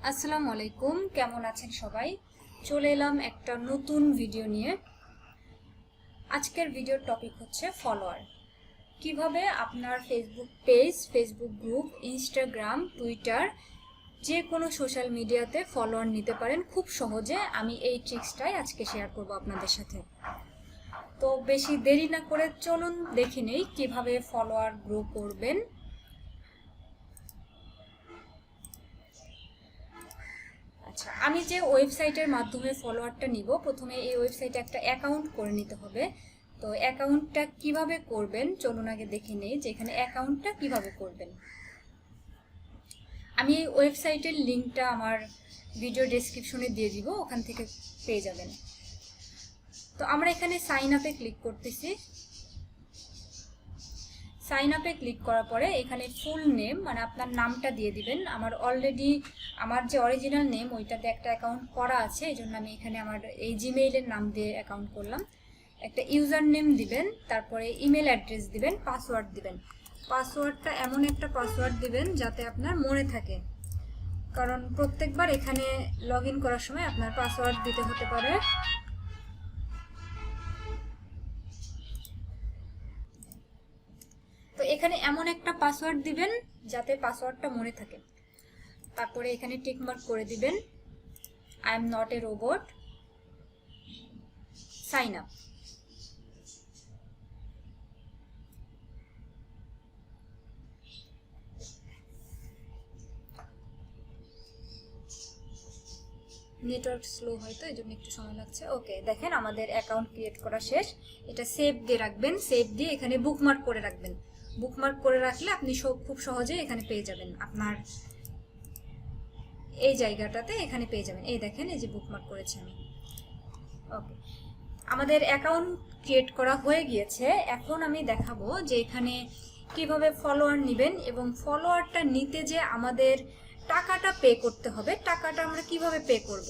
আসসালামু আলাইকুম, কেমন আছেন সবাই? চলে এলাম একটা নতুন ভিডিও নিয়ে। আজকের ভিডিওর টপিক হচ্ছে ফলোয়ার। কিভাবে আপনার Facebook page, Facebook group, Instagram, Twitter যে কোনো সোশ্যাল মিডিয়াতে ফলোয়ার নিতে পারেন খুব সহজে। আমি এই ট্রিক্সটাই আজকে শেয়ার করব আপনাদের সাথে। তো বেশি দেরি না করে চলুন দেখে নেই কিভাবে ফলোয়ার গ্রো করবেন। আচ্ছা, আমি যে ওয়েবসাইটের মাধ্যমে ফলোয়ারটা নিব, প্রথমে এই ওয়েবসাইটে একটা অ্যাকাউন্ট করে নিতে হবে। তো অ্যাকাউন্টটা কিভাবে করবেন চলুন আগে দেখে নেই যে এখানে অ্যাকাউন্টটা কিভাবে করবেন। আমি এই ওয়েবসাইটের লিঙ্কটা আমার ভিডিও ডেসক্রিপশনে দিয়ে দিব, ওখান থেকে পেয়ে যাবেন। তো আমরা এখানে সাইন আপে ক্লিক করতেছি। সাইন আপে ক্লিক করার পরে এখানে ফুল নেম মানে আপনার নামটা দিয়ে দিবেন। আমার যে অরিজিনাল নেম ওইটাতে একটা অ্যাকাউন্ট করা আছে, এই জন্য আমি এখানে আমার এই জিমেইলের নাম দিয়ে অ্যাকাউন্ট করলাম। একটা ইউজার নেম দিবেন, তারপরে ইমেল অ্যাড্রেস দিবেন, পাসওয়ার্ড দিবেন। পাসওয়ার্ডটা এমন একটা পাসওয়ার্ড দিবেন যাতে আপনার মনে থাকে, কারণ প্রত্যেকবার এখানে লগ ইন করার সময় আপনার পাসওয়ার্ড দিতে হতে পারে। তো এখানে এমন একটা পাসওয়ার্ড দিবেন যাতে পাসওয়ার্ডটা মনে থাকে। তারপরে এখানে টিক মার্ক করে দিবেন, I am not a robot, sign up. Network slow হয়তো এই জন্য একটু সময় লাগছে। ওকে, দেখেন আমাদের অ্যাকাউন্ট ক্রিয়েট করা শেষ। এটা সেভ দিয়ে রাখবেন, সেভ দিয়ে এখানে বুকমার্ক করে রাখবেন। বুকমার্ক করে রাখলে আপনি খুব সহজে এখানে পেয়ে যাবেন, আপনার এই জায়গাটাতে এখানে পেয়ে যাবেন। এই দেখেন, এই যে বুকমার্ক করেছি আমি। ওকে, আমাদের অ্যাকাউন্ট ক্রিয়েট করা হয়ে গিয়েছে। এখন আমি দেখাবো যে এখানে কিভাবে ফলোয়ার নেবেন এবং ফলোয়ারটা নিতে যে আমাদের টাকাটা পে করতে হবে, টাকাটা আমরা কিভাবে পে করব।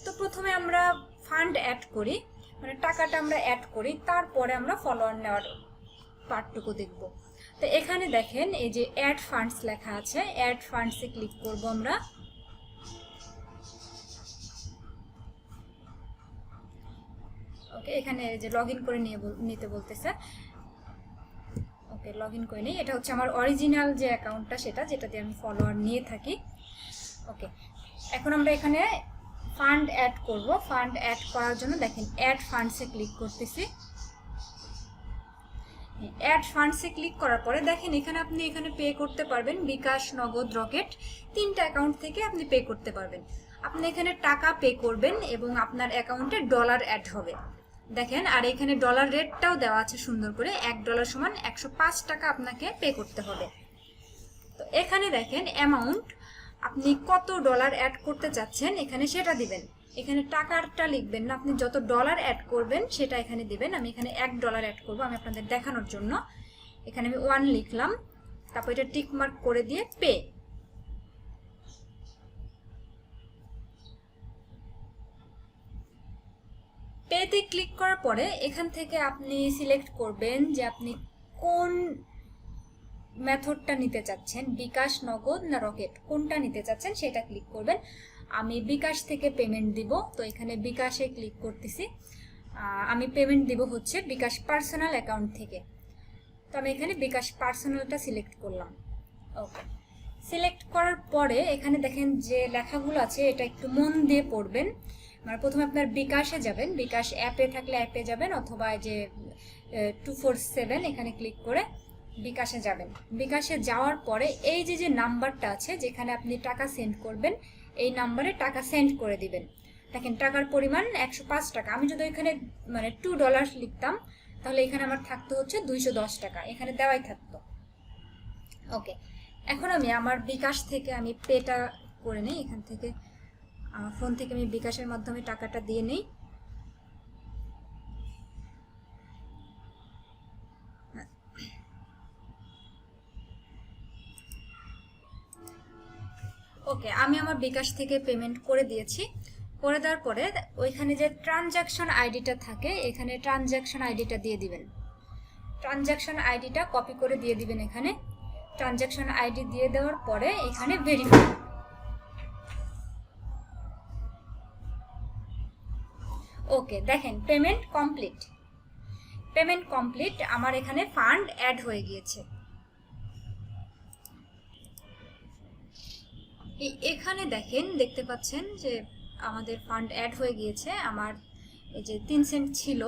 তো প্রথমে আমরা ফান্ড অ্যাড করি, মানে টাকাটা আমরা অ্যাড করি, তারপরে আমরা ফলোয়ার নেওয়ার পার্টটুকু দেখব। তো এখানে দেখেন এই যে অ্যাড ফান্ডস লেখা আছে, অ্যাড ফান্ডসে ক্লিক করব আমরা। ওকে, এখানে যে লগ ইন করে নিতে বলতেছে। ওকে, লগ ইন করে নিই। এটা হচ্ছে আমার অরিজিনাল যে অ্যাকাউন্টটা, সেটা যেটা দিয়ে আমি ফলোয়ার নিয়ে থাকি। ওকে, এখন আমরা এখানে ফান্ড অ্যাড করব। ফান্ড অ্যাড করার জন্য দেখেন অ্যাড ফান্ডসে ক্লিক করতেছি। অ্যাড ফান্ডসে ক্লিক করার পরে দেখেন আপনি এখানে পে করতে পারবেন বিকাশ, নগদ, রকেট, তিনটা অ্যাকাউন্ট থেকে আপনি পে করতে পারবেন। আপনি এখানে টাকা পে করবেন এবং আপনার অ্যাকাউন্টে ডলার অ্যাড হবে দেখেন। আর এখানে ডলার রেটটাও দেওয়া আছে সুন্দর করে, $1 সমান 105 টাকা আপনাকে পে করতে হবে। তো এখানে দেখেন অ্যামাউন্ট, আপনি কত ডলার অ্যাড করতে চাচ্ছেন এখানে সেটা দিবেন। এখানে টাকাটা লিখবেন না, আপনি যত ডলার অ্যাড করবেন সেটা এখানে দিবেন। আমি এখানে $1 অ্যাড করব আমি আপনাদের দেখানোর জন্য। এখানে আমি 1 লিখলাম, তারপর এটা টিক মার্ক করে দিয়ে পে। পেতে ক্লিক করার পরে এখান থেকে আপনি সিলেক্ট করবেন যে আপনি কোন মেথডটা নিতে চাচ্ছেন, বিকাশ, নগদ না রকেট, কোনটা নিতে চাচ্ছেন সেটা ক্লিক করবেন। আমি বিকাশ থেকে পেমেন্ট দিব, তো এখানে বিকাশে ক্লিক করতেছি। আমি পেমেন্ট দিব হচ্ছে বিকাশ পার্সোনাল অ্যাকাউন্ট থেকে। তো আমি এখানে বিকাশ পার্সোনালটা সিলেক্ট করলাম। ওকে, সিলেক্ট করার পরে এখানে দেখেন যে লেখাগুলো আছে এটা একটু মন দিয়ে পড়বেন। মানে প্রথমে আপনার বিকাশে যাবেন, বিকাশ অ্যাপে থাকলে অ্যাপে যাবেন, অথবা যে 247 এখানে ক্লিক করে বিকাশে যাবেন। বিকাশে যাওয়ার পরে এই যে নাম্বারটা আছে যেখানে আপনি টাকা সেন্ড করবেন, এই নাম্বারে টাকা সেন্ড করে দিবেন। দেখেন টাকার পরিমাণ 105 টাকা। আমি যদি এখানে মানে $2 লিখতাম তাহলে এখানে আমার থাকতো হচ্ছে 210 টাকা, এখানে দেওয়াই থাকতো। ওকে, এখন আমি আমার বিকাশ থেকে আমি পেটা করে নিই। এখান থেকে আমার ফোন থেকে আমি বিকাশের মাধ্যমে টাকাটা দিয়ে নিই। ওকে, আমি আমার বিকাশ থেকে পেমেন্ট করে দিয়েছি। করে দেওয়ার পরে ওইখানে যে ট্রানজাকশন আইডিটা থাকে, এখানে ট্রানজাকশন আইডিটা দিয়ে দিবেন। ট্রানজাকশন আইডিটা কপি করে দিয়ে দিবেন। এখানে ট্রানজাকশন আইডি দিয়ে দেওয়ার পরে এখানে ভেরিফাই, ওকে, দেখেন পেমেন্ট কমপ্লিট। পেমেন্ট কমপ্লিট, আমার এখানে ফান্ড অ্যাড হয়ে গিয়েছে। এখানে দেখেন, দেখতে পাচ্ছেন যে আমাদের ফান্ড অ্যাড হয়ে গিয়েছে। আমার এই যে 3 সেন্ট ছিল